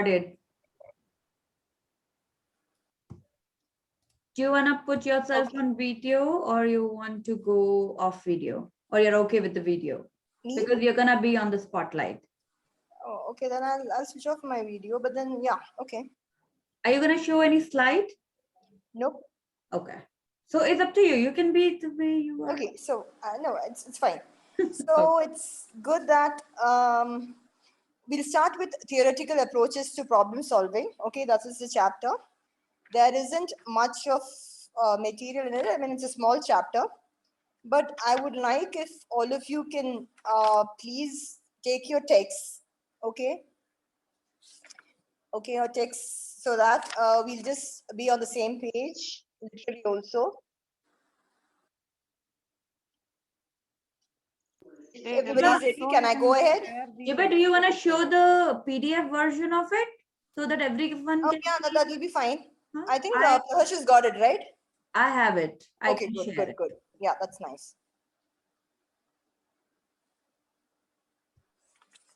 Started. Do you want to put yourself on video or you want to go off video? Or you're okay with the video? Me? Because you're going to be on the spotlight. Oh, okay, then I'll switch off my video, but then, yeah, okay. Are you going to show any slide? Nope. Okay. So it's up to you. You can be the way you are. Okay, so no, it's fine. So it's good that we'll start with theoretical approaches to problem solving. Okay, that is the chapter. There isn't much of material in it. I mean, it's a small chapter, but I would like if all of you can please take your texts, okay? Okay, your texts, so that we'll just be on the same page, literally also. If everybody's ready, can I go ahead? Yeah, but do you want to show the PDF version of it so that everyone Oh, can yeah, that will be fine. Huh? I think Prahash has got it, right? I have it. I Okay, can good, share good, it. good. Yeah, that's nice.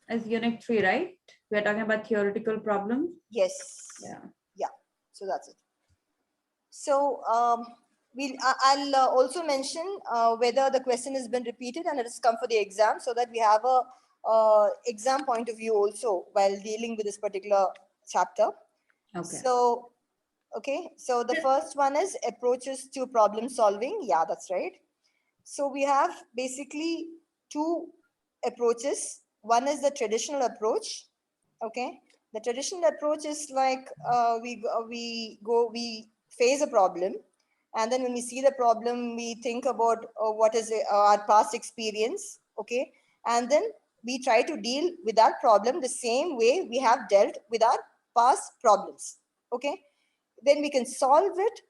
As unit 3, right? We're talking about theoretical problems. Yes. Yeah. Yeah. So that's it. So I'll also mention whether the question has been repeated and it has come for the exam, so that we have a exam point of view also while dealing with this particular chapter. Okay. So, okay. So the first one is approaches to problem solving. Yeah, that's right. So we have basically two approaches. One is the traditional approach. Okay. The traditional approach is like we face a problem, and then when we see the problem, we think about what is our past experience. Okay. And then we try to deal with that problem the same way we have dealt with our past problems. Okay. Then we can solve it.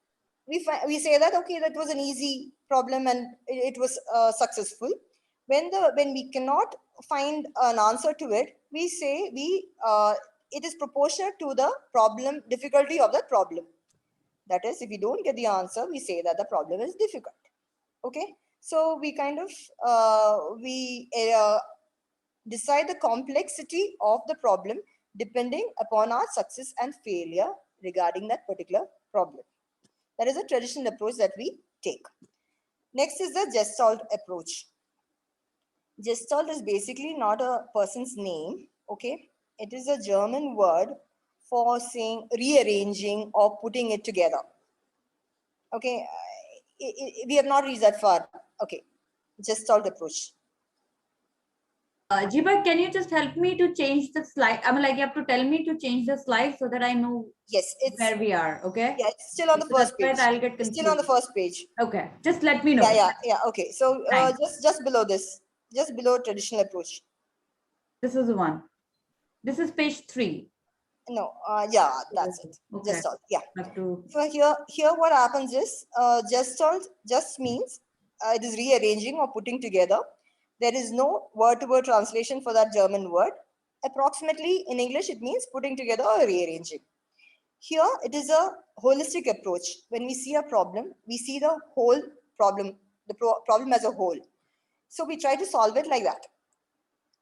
We say that, okay, that was an easy problem and it was successful. When we cannot find an answer to it, we say it is proportionate to the problem difficulty of that problem. That is, if we don't get the answer, we say that the problem is difficult. Okay, so we kind of decide the complexity of the problem depending upon our success and failure regarding that particular problem. That is a traditional approach that we take. Next is the Gestalt approach. Gestalt is basically not a person's name, okay? It is a German word for saying rearranging or putting it together. Okay, we have not reached that far. Okay, Gestalt approach. Jiba, can you just help me to change the slide? I mean, like you have to tell me to change the slide so that I know where we are. Okay. Yeah, it's still on the first page. I'll get confused. It's still on the first page. Okay, just let me know. Yeah. Okay, so just below this, just below traditional approach. This is the one. This is page 3. No, yeah, that's it. Okay. Gestalt, yeah. To... So here what happens is Gestalt just means it is rearranging or putting together. There is no word-to-word translation for that German word. Approximately in English, it means putting together or rearranging. Here, it is a holistic approach. When we see a problem, we see the whole problem, problem as a whole. So we try to solve it like that.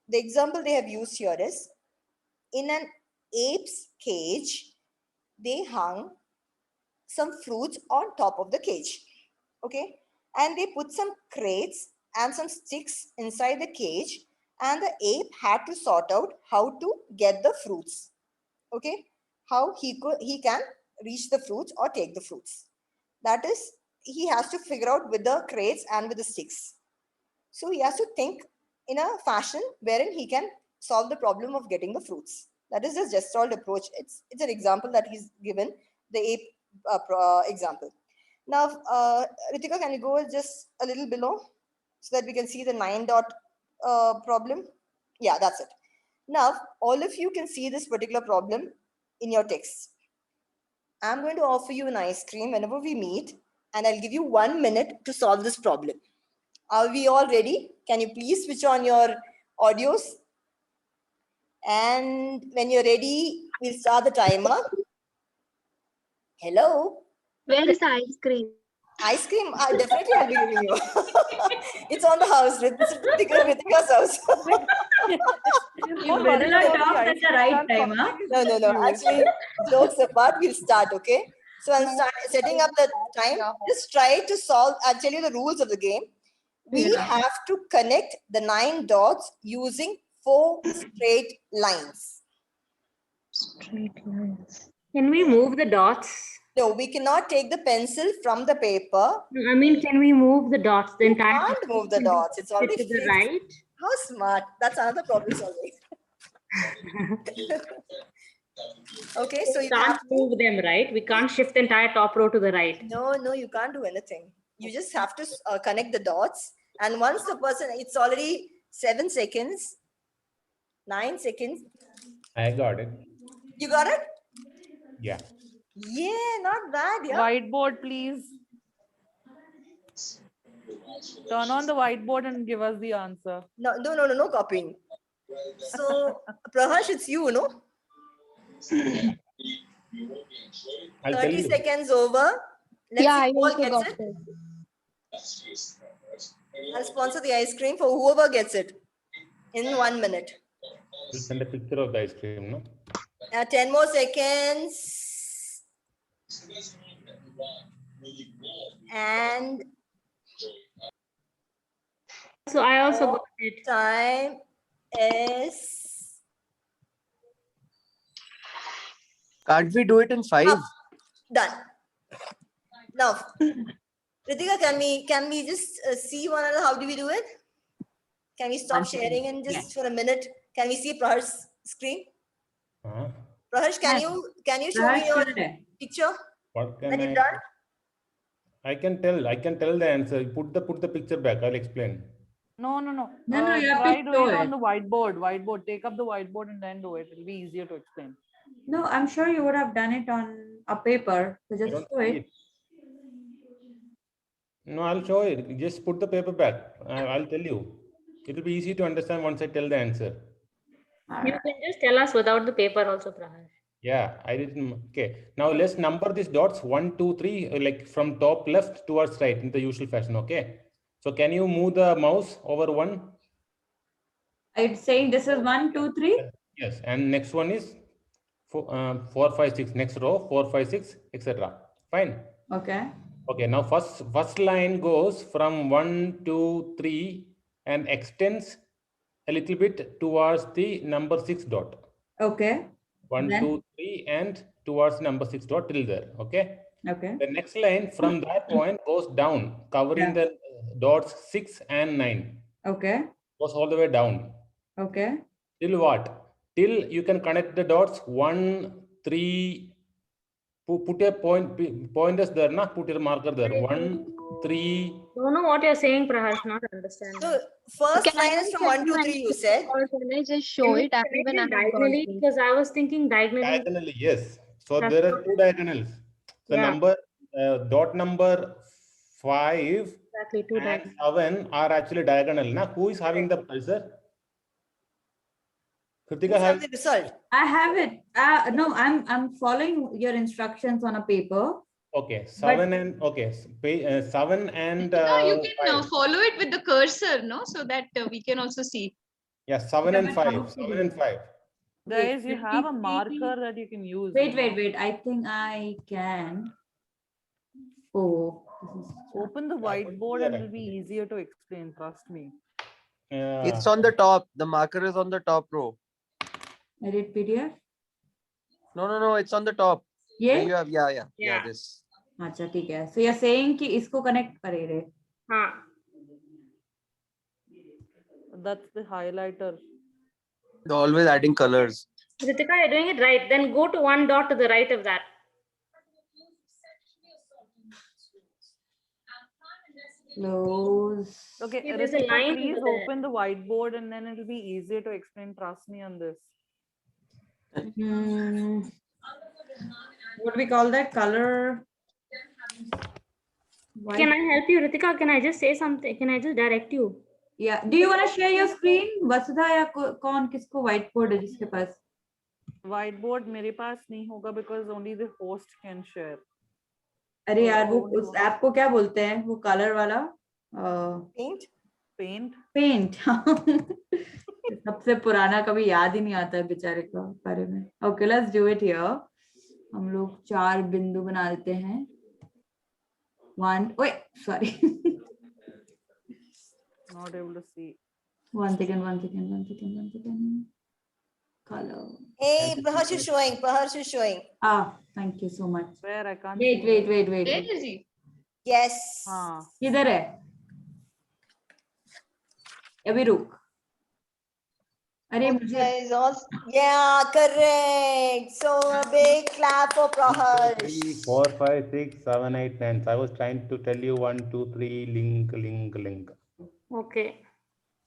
The example they have used here is, in an ape's cage, they hung some fruits on top of the cage. Okay. And they put some crates and some sticks inside the cage, and the ape had to sort out how to get the fruits. Okay. How he can reach the fruits or take the fruits. That is, he has to figure out with the crates and with the sticks. So he has to think in a fashion wherein he can solve the problem of getting the fruits. That is the Gestalt approach. It's an example that he's given, the ape example. Now, Ritika, can you go just a little below so that we can see the 9 dot problem? Yeah, that's it. Now, all of you can see this particular problem in your text. I'm going to offer you an ice cream whenever we meet, and I'll give you 1 minute to solve this problem. Are we all ready? Can you please switch on your audios? And when you're ready, we'll start the timer. Hello? Where is the ice cream? Ice cream, definitely I'll be giving you. It's on the house, Ritika's house. You better not talk at the right time, huh? No. Actually, jokes apart, we'll start, okay? So I'm setting up the time. Just try to solve. I'll tell you the rules of the game. We Yeah. have to connect the 9 dots using 4 straight lines. Straight lines. Can we move the dots? No, we cannot take the pencil from the paper. No, I mean, can we move the dots? The You entire can't move the dots. It's already to the fixed. right. How smart. That's another problem solving. Okay, so We you can't have to. move them, right? We can't shift the entire top row to the right. No, you can't do anything. You just have to connect the dots. And once the person, it's already 7 seconds, 9 seconds. I got it. You got it? Yeah. Yeah, not bad. Yeah. Whiteboard, please. Turn on the whiteboard and give us the answer. No copying. So, Prahash, it's you, no? I'll tell 30 you. seconds over. Let's Yeah, see I who also gets got it. it. I'll sponsor the ice cream for whoever gets it in 1 minute. We'll send a picture of the ice cream, no? 10 more seconds. And So I also got it. time is Can't we do it in 5? up. Done. Now, Ritika, can we just see one another? How do we do it? Can we stop One second. sharing and just for a minute? Can we see Prahash's screen? Uh-huh. Prahash, can you show me your picture What can that I? you've done? I can tell the answer. Put the picture back. I'll explain. No. No, you have Try to do show it on it. the whiteboard. Take up the whiteboard and then do it. It'll be easier to explain. No, I'm sure you would have done it on a paper. So I just don't show see it. it. No, I'll show it. Just put the paper back. I'll tell you. It'll be easy to understand once I tell the answer. You can just tell us without the paper also, Prahash. Yeah, I didn't. Okay. Now let's number these dots 1, 2, 3, like from top left towards right in the usual fashion. Okay. So can you move the mouse over 1? It's saying this is 1, 2, 3. Yes. And next one is 4, 5, 6. Next row 4, 5, 6, etc. Fine. Okay. Okay. Now first line goes from 1, 2, 3 and extends a little bit towards the number 6 dot. Okay. 1, Then? 2, 3 and towards number 6 dot till there. Okay. Okay. The next line from that point goes down, covering the dots 6 and 9. Okay. Goes all the way down. Okay. Till what? Till you can connect the dots 1, 3. Put a pointers there, na? Put your marker there. 1, 3. Don't know what you're saying, Prahash. Not understand. So, first Can I line is just from 1, 2, 3, you said. Or can I just show Can we it? I connect even it I have got diagonally? it. Because I was thinking diagonally. Diagonally, yes. So That's there are what- 2 diagonals. The Yeah. number, dot number 5 Exactly, two and diagonals. 7 are actually diagonal. Now, who is having the cursor? Kritika Let's have has. the result. I have it. No, I'm following your instructions on a paper. Okay, 7 and 7 and No, you can 5. follow it with the cursor, no, so that we can also see. Yeah, 7 Yeah, and but how 5. to 7 do and it? 5. Guys, you Wait, have a wait, marker that you can use. Wait. you know. I think I can. Oh, this is Open the Yeah, put whiteboard here and it'll be actually. easier to explain. Trust me. It's on the top. The marker is on the top row. edit PDF. No. It's on the top. Where ये you have, yeah. Yeah. This. अच्छा ठीक है. So you're saying कि इसको connect करे रे. Huh. That's the highlighter. They're always adding colors. Ritika, you're doing it right. Then go to 1 dot to the right of that. Close. Okay, See, there's a Ritika, line please over there. open the whiteboard and then it'll be easier to explain. Trust me on this. What do we call that? Color. Can I help you, Ritika? Can I just say something? Can I just direct you? Yeah. Do you want to share your screen? वसुधा या कौन किसको whiteboard है जिसके पास? Whiteboard मेरे पास नहीं होगा because only the host can share. अरे यार वो only उस one. ऐप को क्या बोलते हैं, वो कलर वाला Paint. Paint. पेंट। सबसे पुराना, कभी याद ही नहीं आता है बेचारे का बारे में। Okay let's do it here. हम लोग 4 बिंदु बना देते हैं। 1 ओए sorry. Not able to see. 1 second, 1 second, 1 second, 1 second. Color. Hey, Praharsh is showing. Praharsh is showing. Thank you so much. Where I can't Wait, see. wait, wait, wait. Where wait. is he? Yes. हाँ. किधर है? अभी रुक। अरे मुझे Guys, yeah, correct. So a big clap for Praharsh. 3, 4, 5, 6, 7, 8, 9. So I was trying to tell you 1, 2, 3, link. Okay.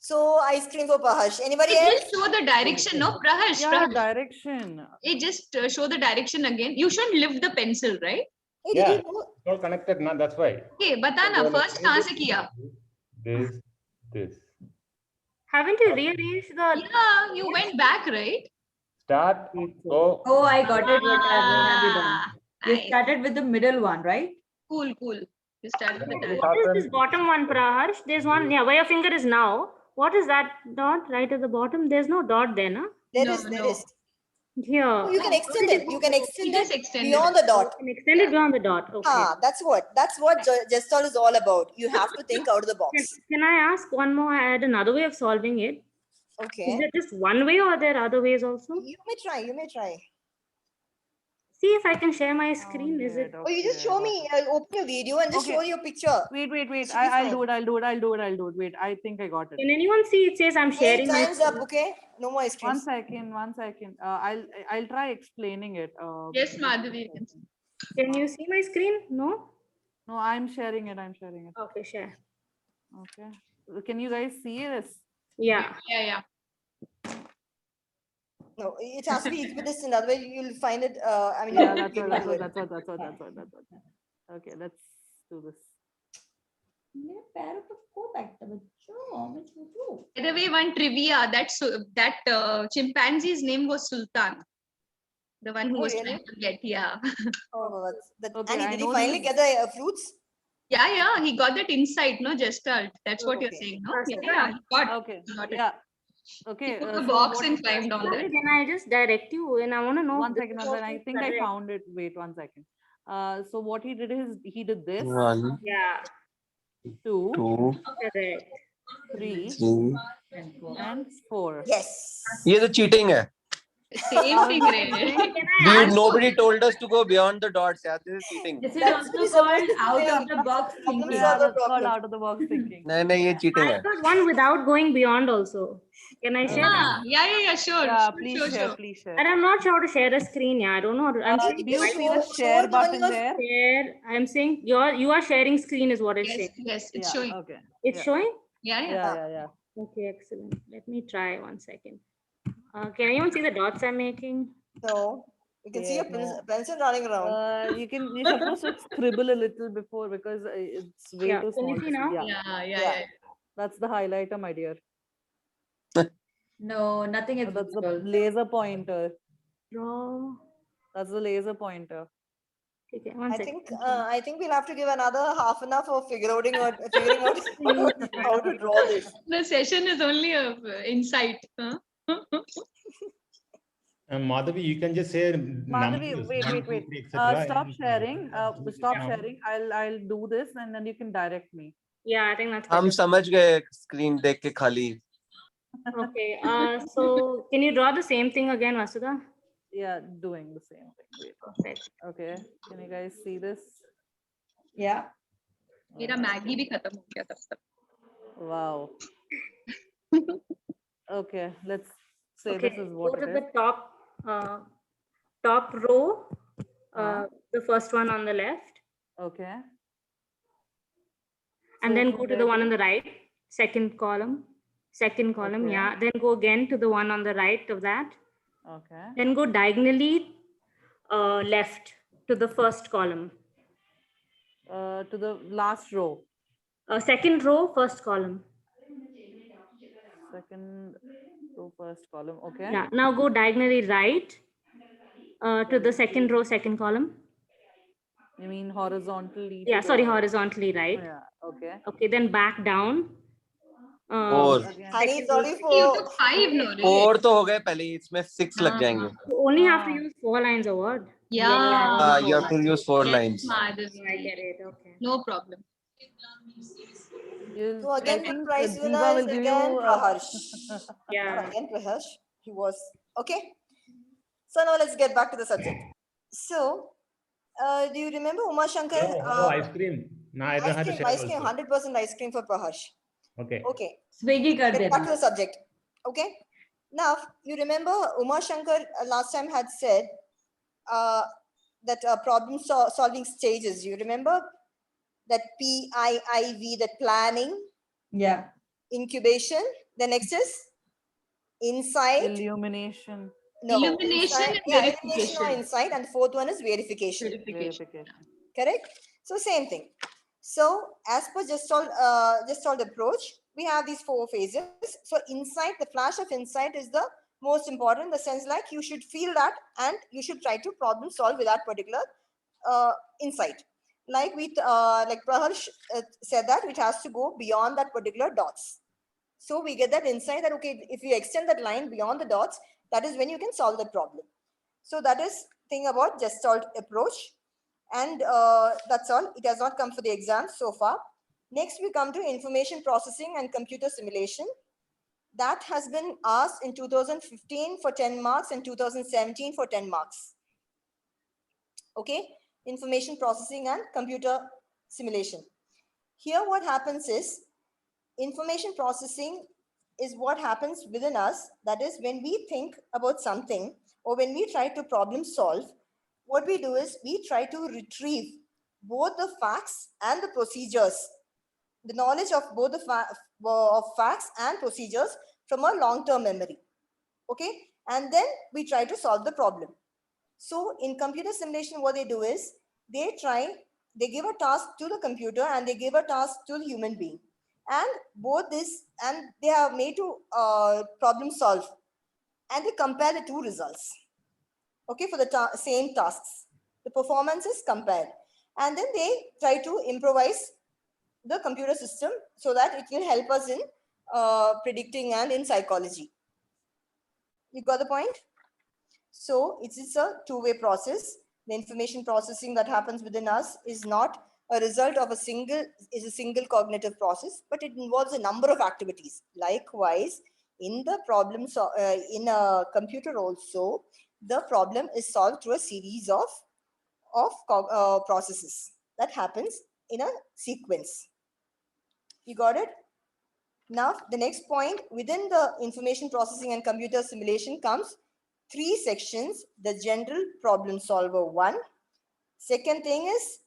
So ice cream for Praharsh. Anybody It else? just show the direction, no? Praharsh, Yeah, Praharsh. direction. It just show the direction again. You shouldn't lift the pencil, right? Hey, Yeah. did you know? It's all connected, na? That's why. Okay, बताना first कहाँ से किया? This. Haven't you rearranged the? Yeah, you went back, right? Start. Go. Oh, I got it. What have you done? You Nice. started with the middle one, right? Cool. You started with that. What is this bottom one, Praharsh? There's one. Yeah, where your finger is now. What is that dot right at the bottom? There's no dot there, no? There is. Here. Oh, you can extend it. You can extend just it extended beyond the dot. Can extend it beyond the dot. Okay. That's what Gestalt is all about. You have to think out of the box. Can I ask one more? I had another way of solving it. Is Okay. it just one way or are there other ways also? You may try. See if I can share my screen. Is it? Oh, you just show me. I'll open your video and just Okay. show your picture. Wait. Should be I'll fine. do it. Wait, I think I got it. Can anyone see? It says I'm Hey, sharing my time's up. screen. Okay. No more ice cream. One second. I'll try explaining it. Yes, Madhavi. you can see. Can you see my screen? No? No, I'm sharing it. Okay, share. Okay. Can you guys see this? Yeah. Yeah. No, it has to be equidistant. Otherwise, you'll find it. Yeah, that's what. Okay, let's do this. मेरे पैरों पे को बैठता बच्चों, मैं छोटू। By the way, one trivia that chimpanzee's name was Sultan. The one who Oh, was really? trying to get, yeah. Oh, that's Okay, Annie, I did he know finally this. get the fruits? Yeah, he got that insight, no, Gestalt. That's what you're Okay. saying, no? That's Yeah, he got, Okay. he got it. Yeah. Okay. He took so the box what- and climbed on Okay, that. can I just direct you? And I want to know. One this second. was I think I correct. found it. Wait 1 second. So what he did is he did this. 1, Yeah, 2, 2, correct. 3, 3. and 4. Yes. ये तो cheating है. Same thing, right? Can I Dude, ask? nobody told us to go beyond the dots. Yeah, this is cheating. This is That's also what you're called supposed to out say. of the box thinking. Yeah, Yeah, the that's called problem. out of the box thinking. नहीं ये cheating I है. got one without going beyond also. Can I share? Yeah, sure. Yeah, sure. please share. And I'm not sure how to share a screen. Yeah, I don't know. I'm saying Do you Just see the show share it when button you're- there? share. I'm saying you are sharing screen is what it's saying. Yes, it's Yeah, showing. okay. It's yeah. showing. Yeah. Yeah. Okay, excellent. Let me try 1 second. Can anyone see the dots I'm making? No. You can see your Yeah, pencil running around. You're supposed to scribble a little before because it's way Yeah, too can you small. see now? Yeah. That's the highlighter, my dear. No, nothing is That's the visible. laser pointer. Draw. That's the laser pointer. Okay, 1 I second. think we'll have to give another half an hour for figuring out how to draw this. The session is only of insight. Huh? And Madhavi, you can just say Madhavi, numbers. wait. 1, 2, 3, etc. Stop and, sharing. Stop yeah. sharing. I'll do this and then you can direct me. Yeah, I think that's हम better. समझ गए screen देख के खाली. Okay, so can you draw the same thing again, Vasudha? Yeah, doing the same thing. Wait. Perfect. Okay. Can you guys see this? Yeah. मेरा Maggi भी खत्म हो गया तब तक. Wow. Okay, let's say Okay, this is go what to it the is. top row, Uh-huh. the first one on the left, Okay. and So then from go to there the one on the right, second column, Okay. yeah. Then go again to the one on the right of that. Okay. Then go diagonally left to the first column. To the last row. Second row, first column. Second row, first column. Okay. Yeah. Now go diagonally right to the second row, second column. You mean horizontally? to Yeah, sorry, the- horizontally, right? Yeah. Okay. Okay, then back down. Four. Again. Honey, it's only You for took 5, no? Really? 4 तो हो गए पहले ही, इसमें 6 लग हाँ, जाएंगे. You only have to Ah. use 4 lines a word. Yeah. You have to use 4 Yes, lines. Madhavi. I get it. Okay. No problem. So again, the think prize Jiva winner will is give again you, Praharsh. Yeah. Not again Praharsh. He was okay. So now let's get back to the subject. So, do you remember Uma Shankar? ice cream. No, I don't have to share Ice cream, also. 100% ice cream for Praharsh. Okay. Okay. Swiggy kar Get back dena. to the subject. Okay. Now, you remember Uma Shankar last time had said that problem solving stages. You remember that PIIV, that planning, Yeah. incubation. The next is insight. illumination, No, Illumination insight, and yeah, illumination or verification. insight, and the fourth one is verification. verification. Correct? So same thing. So as per Gestalt approach, we have these 4 phases. So insight, the flash of insight is the most important, in the sense like you should feel that and you should try to problem solve with that particular insight. Like like Praharsh said that it has to go beyond that particular dots. So we get that insight that, okay, if you extend that line beyond the dots, that is when you can solve the problem. So that is thing about Gestalt approach. And that's all. It has not come for the exam so far. Next, we come to information processing and computer simulation. That has been asked in 2015 for 10 marks and 2017 for 10 marks. Okay, information processing and computer simulation. Here what happens is, information processing is what happens within us. That is, when we think about something or when we try to problem solve, what we do is we try to retrieve both the facts and the procedures, the knowledge of both the facts and procedures from a long-term memory. Okay, and then we try to solve the problem. So in computer simulation, what they do is they give a task to the computer and they give a task to the human being, and both this, and they are made to problem solve, and they compare the 2 results. Okay, for the same tasks, the performance is compared, and then they try to improvise the computer system so that it will help us in predicting and in psychology. You got the point? So it's a 2-way process. The information processing that happens within us is not a result of a single cognitive process, but it involves a number of activities. Likewise, in the problems in a computer also, the problem is solved through a series of processes that happens in a sequence. You got it? Now, the next point, within the information processing and computer simulation comes 3 sections. The general problem solver 1. Second thing is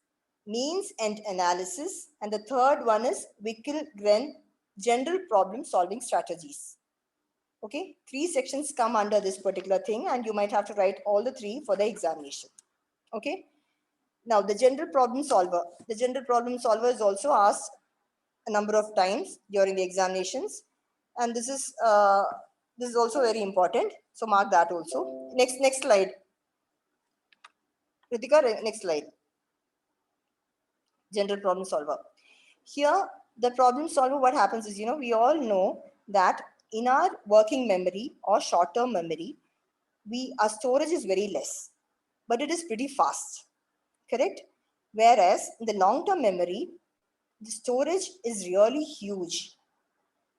means and analysis. And the third one is Wickel-Gren general problem solving strategies. Okay, 3 sections come under this particular thing, and you might have to write all the 3 for the examination. Okay. Now, the general problem solver. The general problem solver is also asked a number of times during the examinations, and this is also very important. So mark that also. Next slide. Ritika, next slide. General problem solver. Here, the problem solver, what happens is, we all know that in our working memory or short-term memory, our storage is very less, but it is pretty fast, correct? Whereas in the long-term memory, the storage is really huge,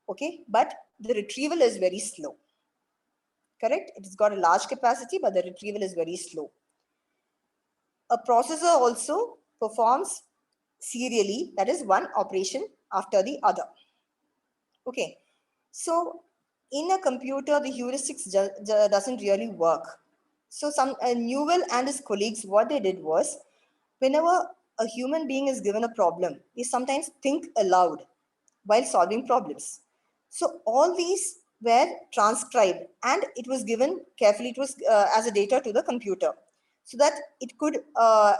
okay? But the retrieval is very slow, correct? It has got a large capacity, but the retrieval is very slow. A processor also performs serially, that is one operation after the other. Okay, so in a computer, the heuristics doesn't really work. So Newell and his colleagues, what they did was, whenever a human being is given a problem, they sometimes think aloud while solving problems. So all these were transcribed and it was given carefully, it was as a data to the computer, so that it could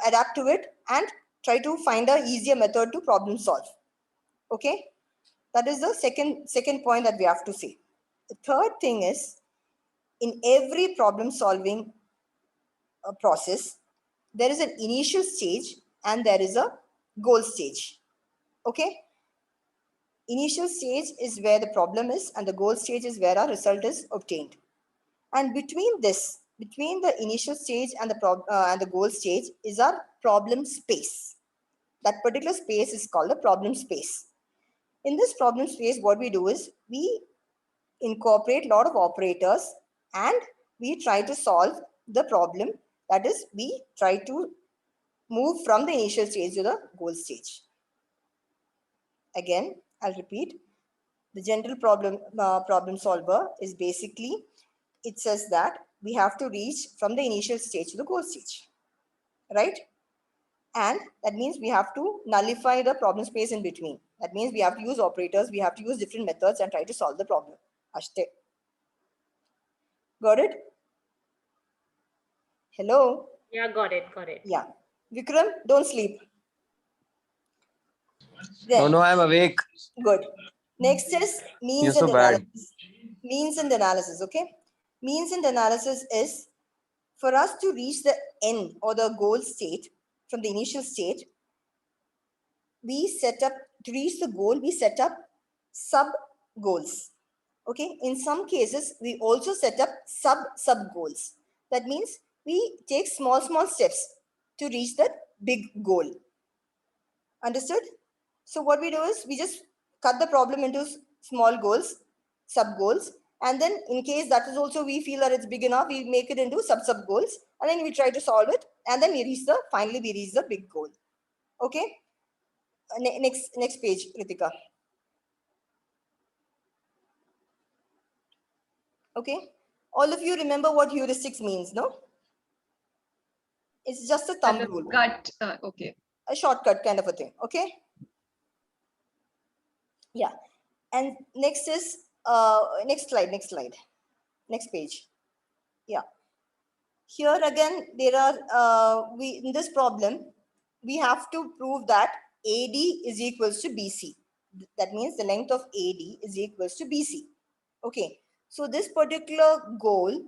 adapt to it and try to find an easier method to problem solve. Okay, that is the second point that we have to say. The third thing is, in every problem solving process, there is an initial stage and there is a goal stage. Okay. Initial stage is where the problem is, and the goal stage is where our result is obtained. And between the initial stage and the goal stage is our problem space. That particular space is called the problem space. In this problem space, what we do is we incorporate a lot of operators and we try to solve the problem. That is, we try to move from the initial stage to the goal stage. Again, I'll repeat. The general problem solver is basically, it says that we have to reach from the initial stage to the goal stage, right? And that means we have to nullify the problem space in between. That means we have to use operators, we have to use different methods and try to solve the problem. Ashte. Got it? Hello? Yeah, got it. Yeah. Vikram, don't sleep. No, no, I'm awake. Good. Next is means You're so and bad. analysis. Means and analysis, okay? Means and analysis is for us to reach the end or the goal state from the initial state, we set up, to reach the goal, we set up sub goals. Okay, in some cases, we also set up sub goals. That means we take small steps to reach that big goal. Understood? So what we do is we just cut the problem into small goals, sub goals, and then in case that is also we feel that it's big enough, we make it into sub goals, and then we try to solve it, and then finally we reach the big goal. Okay. Next page, Ritika. Okay. All of you remember what heuristics means, no? It's just a thumb rule. Cut. Okay. A shortcut kind of a thing. Okay. Yeah. And next is next slide. Next page. Yeah. Here again, there are in this problem, we have to prove that AD is equals to BC. That means the length of AD is equals to BC. Okay. So this particular goal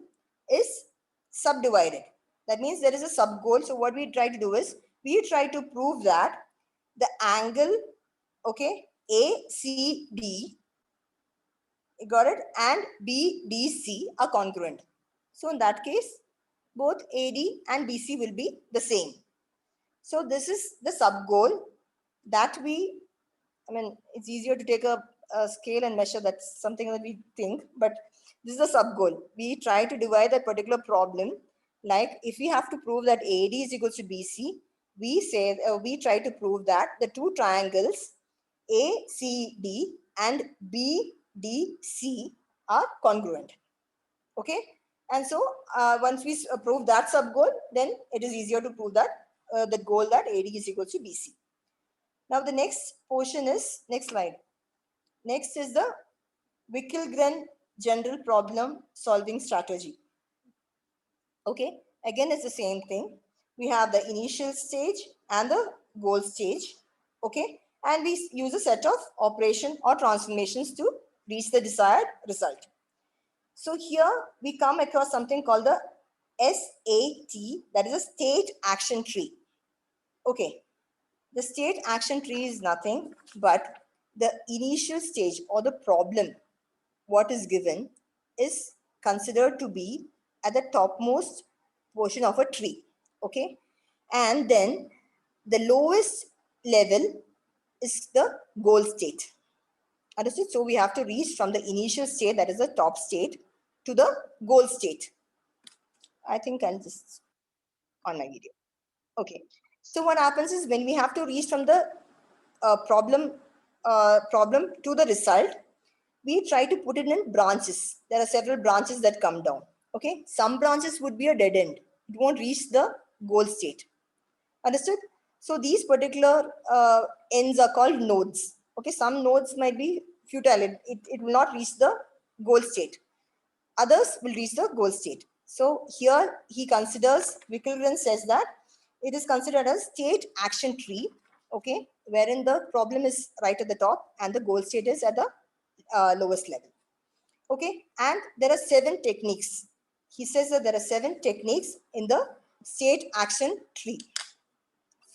is subdivided. That means there is a sub goal. So what we try to do is we try to prove that the angle, okay, ACD, you got it, and BDC are congruent. So in that case, both AD and BC will be the same. So this is the sub goal that it's easier to take a scale and measure. That's something that we think, but this is the sub goal. We try to divide that particular problem. Like if we have to prove that AD is equal to BC, we try to prove that the two triangles ACD and BDC are congruent. Okay. And so once we prove that sub goal, then it is easier to prove that the goal that AD is equal to BC. Now the next portion is, next slide. Next is the Wickelgren general problem solving strategy. Okay, again it's the same thing. We have the initial stage and the goal stage. Okay, and we use a set of operation or transformations to reach the desired result. So here we come across something called the SAT, that is a state action tree. Okay, the state action tree is nothing but the initial stage or the problem, what is given, is considered to be at the topmost portion of a tree. Okay, and then the lowest level is the goal state. Understood? So we have to reach from the initial state, that is the top state, to the goal state. I think I'll just on my video. Okay. So what happens is when we have to reach from the problem to the result, we try to put it in branches. There are several branches that come down. Okay. Some branches would be a dead end. It won't reach the goal state. Understood? So these particular ends are called nodes. Okay. Some nodes might be futile. It will not reach the goal state. Others will reach the goal state. So here he considers, Wickelgren says that it is considered as state action tree, okay, wherein the problem is right at the top and the goal state is at the lowest level. Okay, and there are 7 techniques. He says that there are 7 techniques in the state action tree.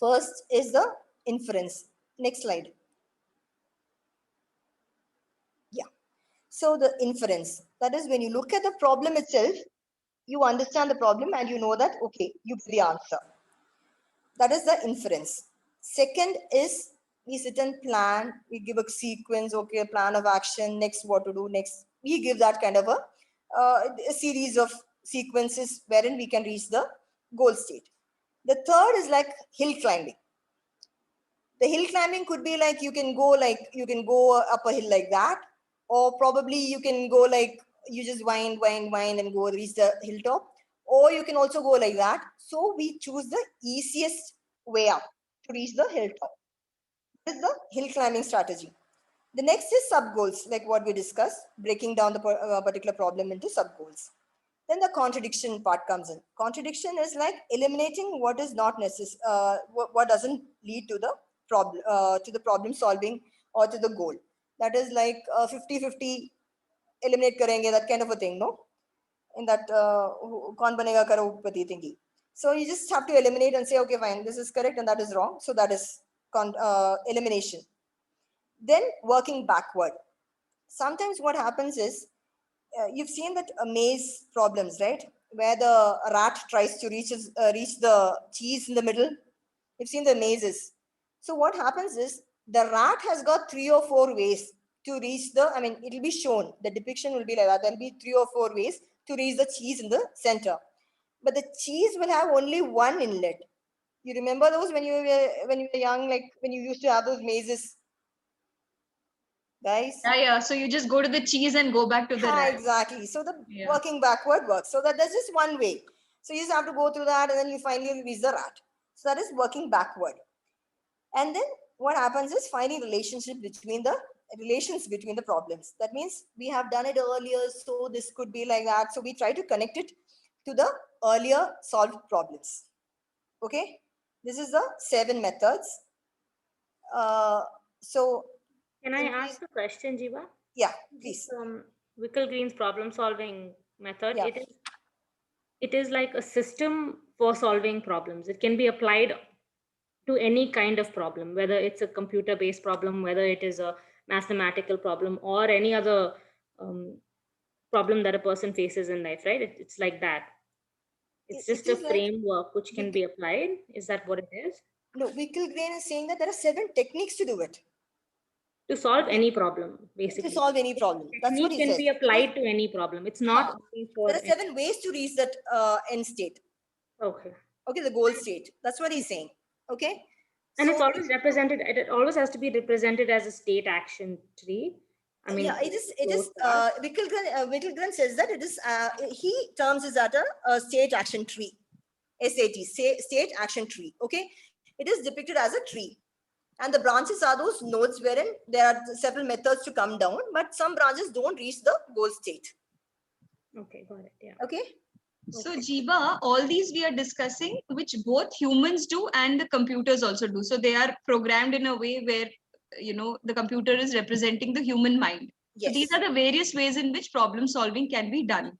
First is the inference. Next slide. Yeah. So the inference, that is when you look at the problem itself, you understand the problem and you know that, okay, you get the answer. That is the inference. Second is we sit and plan, we give a sequence, okay, a plan of action, next what to do, next. We give that kind of a series of sequences wherein we can reach the goal state. The third is like hill climbing. The hill climbing could be like you can go up a hill like that, or probably you can go like you just wind and go reach the hilltop, or you can also go like that. So we choose the easiest way up to reach the hilltop. This is the hill climbing strategy. The next is sub goals, like what we discussed, breaking down the particular problem into sub goals. Then the contradiction part comes in. Contradiction is like eliminating what is not necessary, what doesn't lead to the problem solving or to the goal. That is like 50-50 eliminate karenge, that kind of a thing, no? In that kaun banega crorepati thingy. So you just have to eliminate and say, okay, fine, this is correct and that is wrong. So that is elimination. Then working backward. Sometimes what happens is, you've seen that maze problems, right? Where the rat tries to reach the cheese in the middle. You've seen the mazes. So what happens is the rat has got 3 or 4 ways to reach it'll be shown. The depiction will be like that. There'll be 3 or 4 ways to reach the cheese in the center. But the cheese will have only one inlet. You remember those when you were young, like when you used to have those mazes, guys? Yeah. So you just go to the cheese and go back to the rat. Exactly. So the working backward works. So there's just one way. So you just have to go through that and then you finally reach the rat. So that is working backward. And then what happens is finding relations between the problems. That means we have done it earlier, so this could be like that. So we try to connect it to the earlier solved problems. Okay. This is the 7 methods. So Can I ask a question, Jiva? Yeah, please. Whittle-Green's problem-solving method. Yeah. It is like a system for solving problems. It can be applied to any kind of problem, whether it's a computer-based problem, whether it is a mathematical problem, or any other problem that a person faces in life, right? It's like that. It's just a framework which can be applied. Is that what it is? No, Whittle-Green is saying that there are 7 techniques to do it. To solve any problem, basically. To solve any problem. That's what he can says. Be applied to any problem. It's not only for. There are 7 ways to reach that end state. Okay. Okay, the goal state. That's what he's saying. Okay. And so, it's always represented. It always has to be represented as a state action tree. I mean, yeah, it is. Whittle-Green says that it is. He terms it as a state action tree. SAT, state action tree. Okay, it is depicted as a tree. And the branches are those nodes wherein there are several methods to come down, but some branches don't reach the goal state. Okay, got it. Yeah. Okay. So Jiva, all these we are discussing, which both humans do and the computers also do. So they are programmed in a way where, the computer is representing the human mind. Yes. So these are the various ways in which problem solving can be done.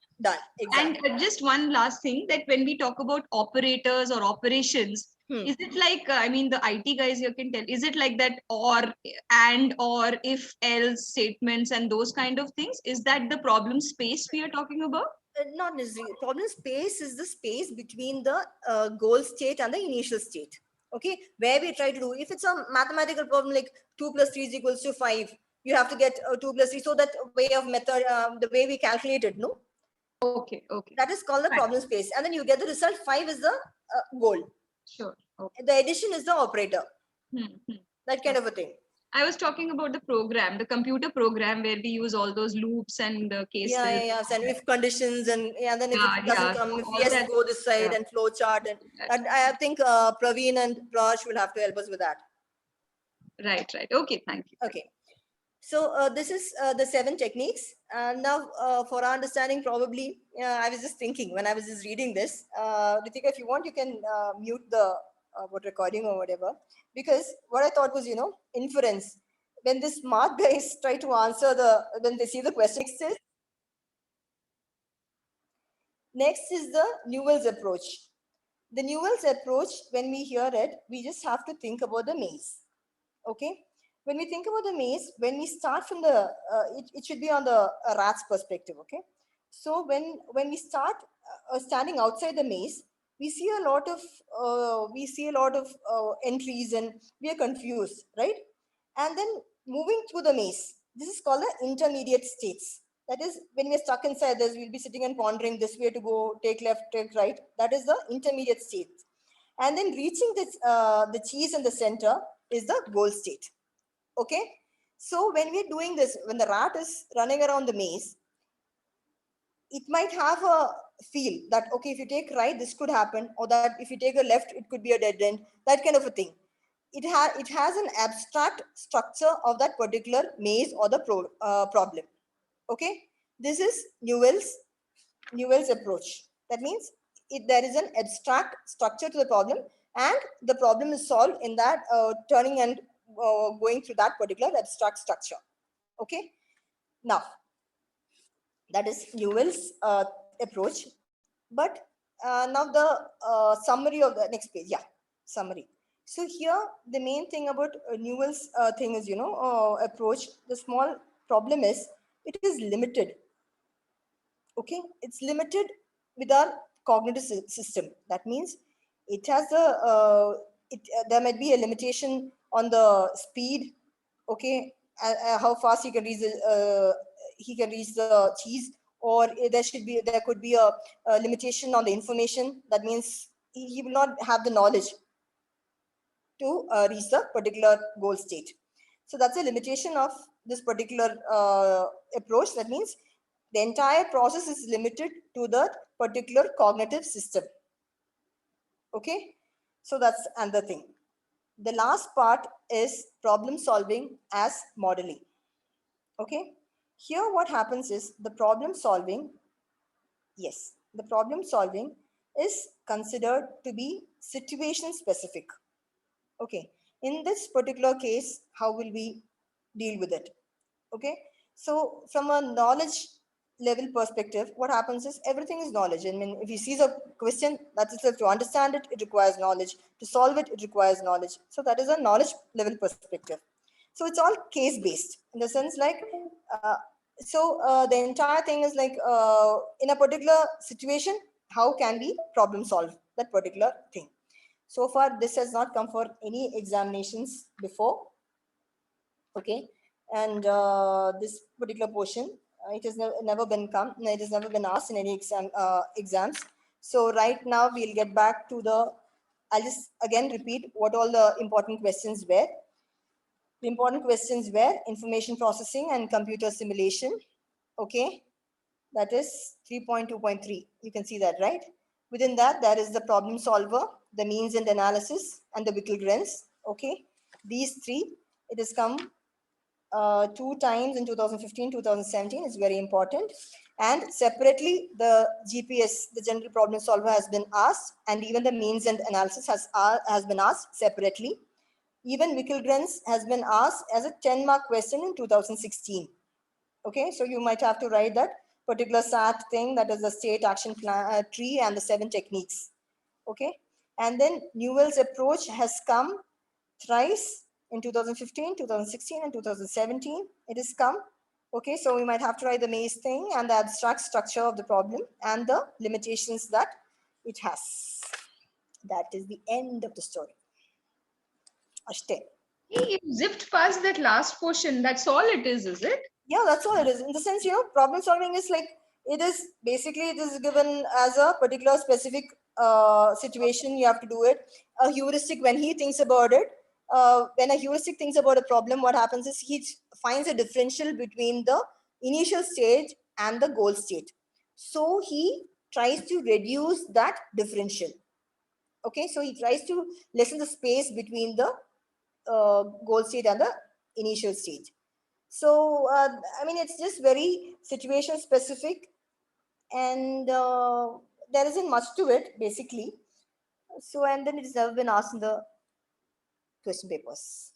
Exactly. And just one last thing, that when we talk about operators or operations, is it like, the IT guys here can tell, is it like that or, and, or, if, else statements and those kind of things? Is that the problem space we are talking about? Not necessarily. Problem space is the space between the goal state and the initial state. Okay, where we try to do, if it's a mathematical problem like 2 + 3 = 5, you have to get 2 + 3. So that way of method, the way we calculate it, no? Okay. That is called the problem space. And then you get the result. 5 is the goal. Sure. Okay. The addition is the operator. That kind of a thing. I was talking about the program, the computer program where we use all those loops and the cases. Yeah. And if conditions and then if it doesn't come, if yes, go this side and flow chart. And I think Praveen and Raj will have to help us with that. Right. Okay, thank you. Okay. So this is the 7 techniques. And now for our understanding, probably, I was just thinking when I was just reading this, Ritika, if you want, you can mute the recording or whatever, because what I thought was, inference. When the smart guys try to answer when they see the question, next is the Newell's approach. The Newell's approach, when we hear it, we just have to think about the maze. Okay. When we think about the maze, when we start from the, it should be on the rat's perspective. Okay. So when we start standing outside the maze, we see a lot of entries and we are confused, right? And then moving through the maze, this is called the intermediate states. That is, when we're stuck inside this, we'll be sitting and pondering this way to go, take left, take right. That is the intermediate state. And then reaching this, the cheese in the center is the goal state. Okay. So when we're doing this, when the rat is running around the maze, it might have a feel that, okay, if you take right, this could happen, or that if you take a left, it could be a dead end, that kind of a thing. It has an abstract structure of that particular maze or the problem. Okay. This is Newell's approach. That means there is an abstract structure to the problem, and the problem is solved in that turning and going through that particular abstract structure. Okay. Now, that is Newell's approach. But now the summary of the next page. Yeah, summary. So here, the main thing about Newell's thing is, approach. The small problem is it is limited. Okay, it's limited with our cognitive system. That means it has there might be a limitation on the speed. Okay, how fast he can reach the cheese, or there could be a limitation on the information. That means he will not have the knowledge to reach the particular goal state. So that's a limitation of this particular approach. That means the entire process is limited to that particular cognitive system. Okay, so that's another thing. The last part is problem solving as modeling. Okay, here what happens is the problem solving is considered to be situation specific. Okay, in this particular case, how will we deal with it? Okay, so from a knowledge level perspective, what happens is everything is knowledge. I mean, if you see a question, that is, to understand it, it requires knowledge. To solve it, it requires knowledge. So that is a knowledge level perspective. So it's all case based in the sense like, the entire thing is like, in a particular situation, how can we problem solve that particular thing? So far, this has not come for any examinations before. Okay, and this particular portion, it has never been asked in any exams. So right now we'll get back to I'll just again repeat what all the important questions were. The important questions were information processing and computer simulation. Okay, that is 3.2.3. You can see that, right? Within that, there is the problem solver, the means and analysis, and the Wickell-Grenz. Okay, these three, it has come 2 times in 2015, 2017 is very important. And separately, the GPS, the general problem solver, has been asked, and even the means and analysis has been asked separately. Even Wickell-Grenz has been asked as a 10-mark question in 2016. Okay, so you might have to write that particular SAT thing, that is the state action plan tree and the 7 techniques. Okay, and then Newell's approach has come thrice in 2015, 2016, and 2017. It has come. Okay, so we might have to write the maze thing and the abstract structure of the problem and the limitations that it has. That is the end of the story. Ashte. You zipped past that last portion. That's all it is it? Yeah, that's all it is. In the sense, problem solving is like, it is given as a particular specific situation. You have to do it. A heuristic, when he thinks about it, when a heuristic thinks about a problem, what happens is he finds a differential between the initial stage and the goal state. So he tries to reduce that differential. Okay, so he tries to lessen the space between the goal state and the initial stage. So, I mean, it's just very situation specific, and there isn't much to it, basically. So, and then it has never been asked in the question papers.